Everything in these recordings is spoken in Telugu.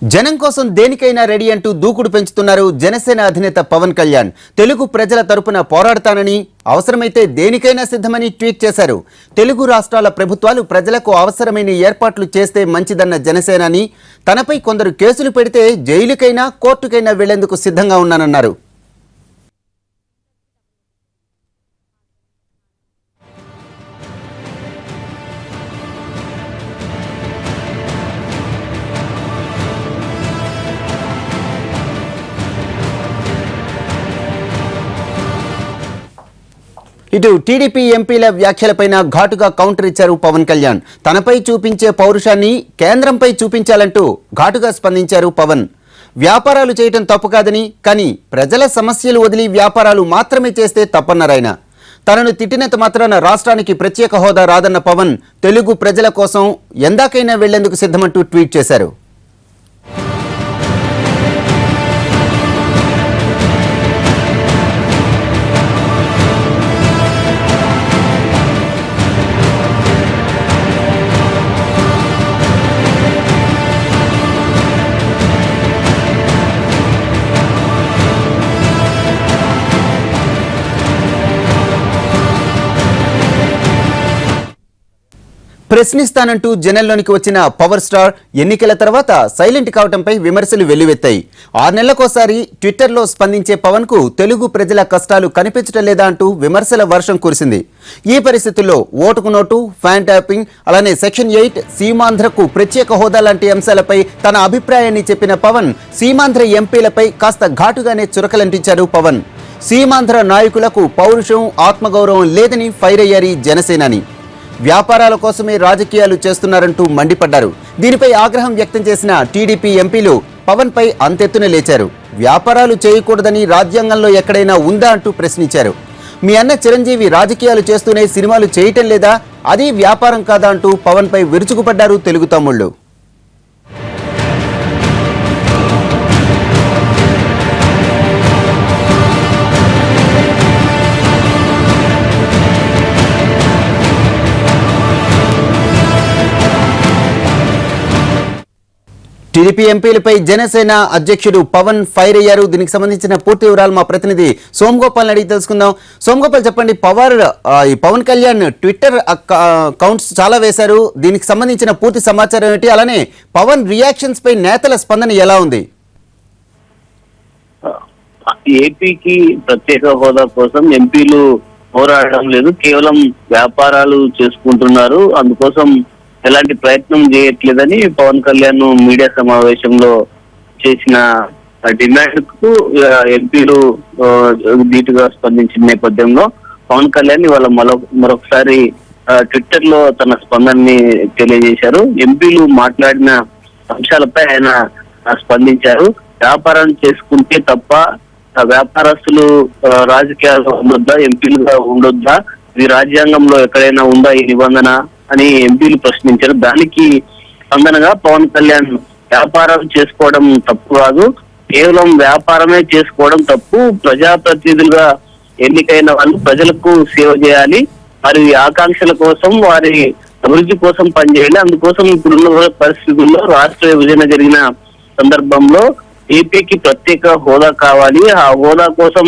జనం కోసం దేనికైనా రెడీ అంటూ దూకుడు పెంచుతున్నారు జనసేన అధినేత పవన్ కళ్యాణ్. తెలుగు ప్రజల తరపున పోరాడతానని, అవసరమైతే దేనికైనా సిద్ధమని ట్వీట్ చేశారు. తెలుగు రాష్ట్రాల ప్రభుత్వాలు ప్రజలకు అవసరమైన ఏర్పాట్లు చేస్తే మంచిదన్న జనసేనాని తనపై కొందరు కేసులు పెడితే జైలుకైనా కోర్టుకైనా వెళ్లేందుకు సిద్ధంగా ఉన్నానన్నారు. ఇటు టీడీపీ ఎంపీల వ్యాఖ్యలపైన ఘాటుగా కౌంటర్ ఇచ్చారు పవన్ కళ్యాణ్. తనపై చూపించే పౌరుషాన్ని కేంద్రంపై చూపించాలంటూ ఘాటుగా స్పందించారు పవన్. వ్యాపారాలు చేయటం తప్పు కాదని, కానీ ప్రజల సమస్యలు వదిలి వ్యాపారాలు మాత్రమే చేస్తే తప్పన్నారాయన. తనను తిట్టినంత మాత్రాన రాష్ట్రానికి ప్రత్యేక హోదా రాదన్న పవన్ తెలుగు ప్రజల కోసం ఎందాకైనా వెళ్లేందుకు సిద్ధమంటూ ట్వీట్ చేశారు. ప్రశ్నిస్తానంటూ జనంలోనికి వచ్చిన పవర్ స్టార్ ఎన్నికల తర్వాత సైలెంట్ కావడంపై విమర్శలు వెల్లువెత్తాయి. 6 నెలలకోసారి ట్విట్టర్లో స్పందించే పవన్ కు తెలుగు ప్రజల కష్టాలు కనిపించడం లేదా అంటూ విమర్శల వర్షం కురిసింది. ఈ పరిస్థితుల్లో ఓటుకు నోటు, ఫ్యాన్ ట్యాపింగ్, అలానే సెక్షన్ 8, సీమాంధ్రకు ప్రత్యేక హోదా లాంటి అంశాలపై తన అభిప్రాయాన్ని చెప్పిన పవన్ సీమాంధ్ర ఎంపీలపై కాస్త ఘాటుగానే చురకలంటించారు పవన్. సీమాంధ్ర నాయకులకు పౌరుషం, ఆత్మగౌరవం లేదని ఫైర్ అయ్యారు జనసేనాని. వ్యాపారాల కోసమే రాజకీయాలు చేస్తున్నారంటూ మండిపడ్డారు. దీనిపై ఆగ్రహం వ్యక్తం చేసిన టీడీపీ ఎంపీలు పవన్ పై అంతెత్తున లేచారు. వ్యాపారాలు చేయకూడదని రాజ్యాంగంలో ఎక్కడైనా ఉందా అంటూ ప్రశ్నించారు. మీ అన్న చిరంజీవి రాజకీయాలు చేస్తూనే సినిమాలు చేయటం లేదా, అది వ్యాపారం కాదా అంటూ పవన్ పై విరుచుకుపడ్డారు తెలుగు తమ్ముళ్ళు. టీడీపీ ఎంపీలపై జనసేన అధ్యక్షుడు పవన్ ఫైర్ అయ్యారు. దీనికి సంబంధించిన పూర్తి వివరాలు మా ప్రతినిధి సోమగోపాల్ అడిగి తెలుసుకుందాం. సోమగోపాల్, చెప్పండి, పవన్ కళ్యాణ్ ట్విట్టర్ అకౌంట్స్ చాలా వేశారు. దీనికి సంబంధించిన పూర్తి సమాచారం ఏంటి? అలానే పవన్ రియాక్షన్స్ పై నేతల స్పందన ఎలా ఉంది? ఏపీకి ప్రత్యేక హోదా కోసం ఎంపీలు పోరాడడం లేదు, కేవలం వ్యాపారాలు చేసుకుంటున్నారు. అందుకోసం ఎలాంటి ప్రయత్నం చేయట్లేదని పవన్ కళ్యాణ్ మీడియా సమావేశంలో చేసిన డిమాండ్ కు ఎంపీలు ధీటుగా స్పందించిన నేపథ్యంలో పవన్ కళ్యాణ్ ఇవాళ మరొకసారి ట్విట్టర్ లో తన స్పందనని తెలియజేశారు. ఎంపీలు మాట్లాడిన అంశాలపై ఆయన స్పందించారు. వ్యాపారం చేసుకుంటే తప్ప వ్యాపారస్తులు రాజకీయాల్లో ఉండొద్దా, ఎంపీలుగా ఉండొద్దా, ఇది రాజ్యాంగంలో ఎక్కడైనా ఉందా ఈ నిబంధన అని ఎంపీలు ప్రశ్నించారు. దానికి స్పందనగా పవన్ కళ్యాణ్ వ్యాపారం చేసుకోవడం తప్పు కాదు, కేవలం వ్యాపారమే చేసుకోవడం తప్పు. ప్రజాప్రతినిధులుగా ఎన్నికైన వాళ్ళు ప్రజలకు సేవ చేయాలి, వారి ఆకాంక్షల కోసం, వారి అభివృద్ధి కోసం పనిచేయాలి. అందుకోసం ఇప్పుడున్న పరిస్థితుల్లో రాష్ట్ర విభజన జరిగిన సందర్భంలో ఏపీకి ప్రత్యేక హోదా కావాలి. ఆ హోదా కోసం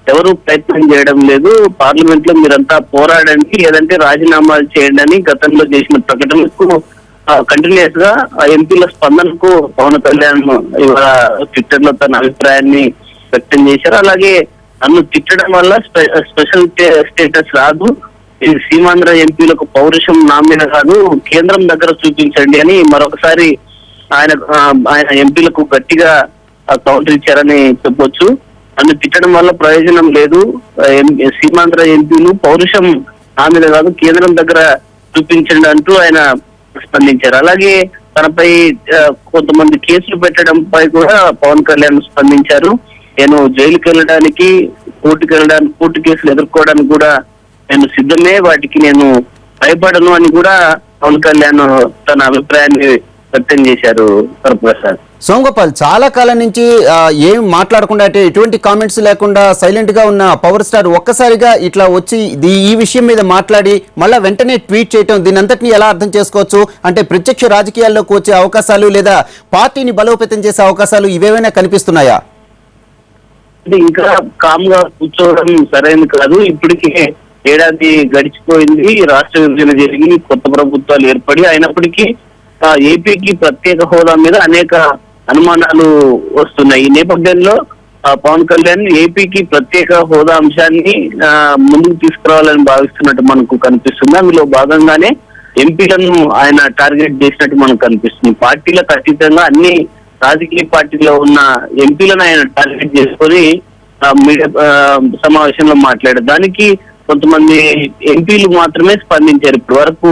ఎవరు ప్రయత్నం చేయడం లేదు. పార్లమెంట్ లో మీరంతా పోరాడండి, లేదంటే రాజీనామాలు చేయండి అని గతంలో చేసిన ప్రకటనకు కంటిన్యూస్ గా ఎంపీల స్పందనకు పవన్ కళ్యాణ్ ఇవాళ ట్విట్టర్ లో తన అభిప్రాయాన్ని వ్యక్తం చేశారు. అలాగే నన్ను తిట్టడం వల్ల స్పెషల్ స్టేటస్ రాదు, ఇది సీమాంధ్ర ఎంపీలకు పౌరుషం నా మీద కాదు, కేంద్రం దగ్గర చూపించండి అని మరొకసారి ఆయన ఎంపీలకు గట్టిగా కౌంటర్ ఇచ్చారని చెప్పొచ్చు. నన్ను తిట్టడం వల్ల ప్రయోజనం లేదు, సీమాంధ్ర ఎంపీలు పౌరుషం నా మీద కాదు, కేంద్రం దగ్గర చూపించండి అంటూ ఆయన స్పందించారు. అలాగే తనపై కొంతమంది కేసులు పెట్టడంపై కూడా పవన్ కళ్యాణ్ స్పందించారు. నేను జైలుకి వెళ్ళడానికి, కోర్టు కేసులు ఎదుర్కోవడానికి కూడా నేను సిద్ధమే, వాటికి నేను భయపడను అని కూడా పవన్ కళ్యాణ్ తన అభిప్రాయాన్ని వ్యక్తం చేశారు వరప్రసాద్. సోమగోపాల్, చాలా కాలం నుంచి ఏం మాట్లాడకుండా అంటే ఎటువంటి కామెంట్స్ లేకుండా సైలెంట్ గా ఉన్న పవర్ స్టార్ ఒక్కసారిగా ఇట్లా వచ్చి ఈ విషయం మీద మాట్లాడి మళ్ళా వెంటనే ట్వీట్ చేయటం, దీని అంతటిని ఎలా అర్థం చేసుకోవచ్చు? అంటే ప్రత్యక్ష రాజకీయాల్లోకి వచ్చే అవకాశాలు లేదా పార్టీని బలోపేతం చేసే అవకాశాలు ఇవేమైనా కనిపిస్తున్నాయా? అంటే ఇంకా కామ్ గా కూర్చోవడం సరైనది కాదు. ఇప్పటికే ఏడాది గడిచిపోయింది, రాష్ట్ర విభజన జరిగి కొత్త ప్రభుత్వాలు ఏర్పడి, అయినప్పటికీ ఏపీకి ప్రత్యేక హోదా మీద అనేక అనుమానాలు వస్తున్నాయి. ఈ నేపథ్యంలో పవన్ కళ్యాణ్ ఏపీకి ప్రత్యేక హోదా అంశాన్ని ముందుకు తీసుకురావాలని భావిస్తున్నట్టు మనకు కనిపిస్తుంది. అందులో భాగంగానే ఎంపీలను ఆయన టార్గెట్ చేసినట్టు మనకు కనిపిస్తుంది. పార్టీలకు అతీతంగా అన్ని రాజకీయ పార్టీలో ఉన్న ఎంపీలను ఆయన టార్గెట్ చేసుకొని మీడియా సమావేశంలో మాట్లాడారు. దానికి కొంతమంది ఎంపీలు మాత్రమే స్పందించారు. ఇప్పటి వరకు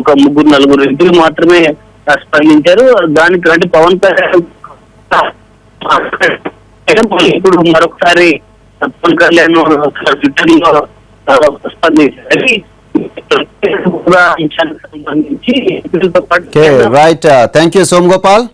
ఒక 3-4 ఎంపీలు మాత్రమే స్పందించారు. దానికి అంటే పవన్ కళ్యాణ్ ఇప్పుడు మరొకసారి పవన్ కళ్యాణ్ ట్విట్టర్ లో స్పందించారు. అంశానికి సంబంధించి ఎంపీలతో పాటు right, thank you Som Gopal.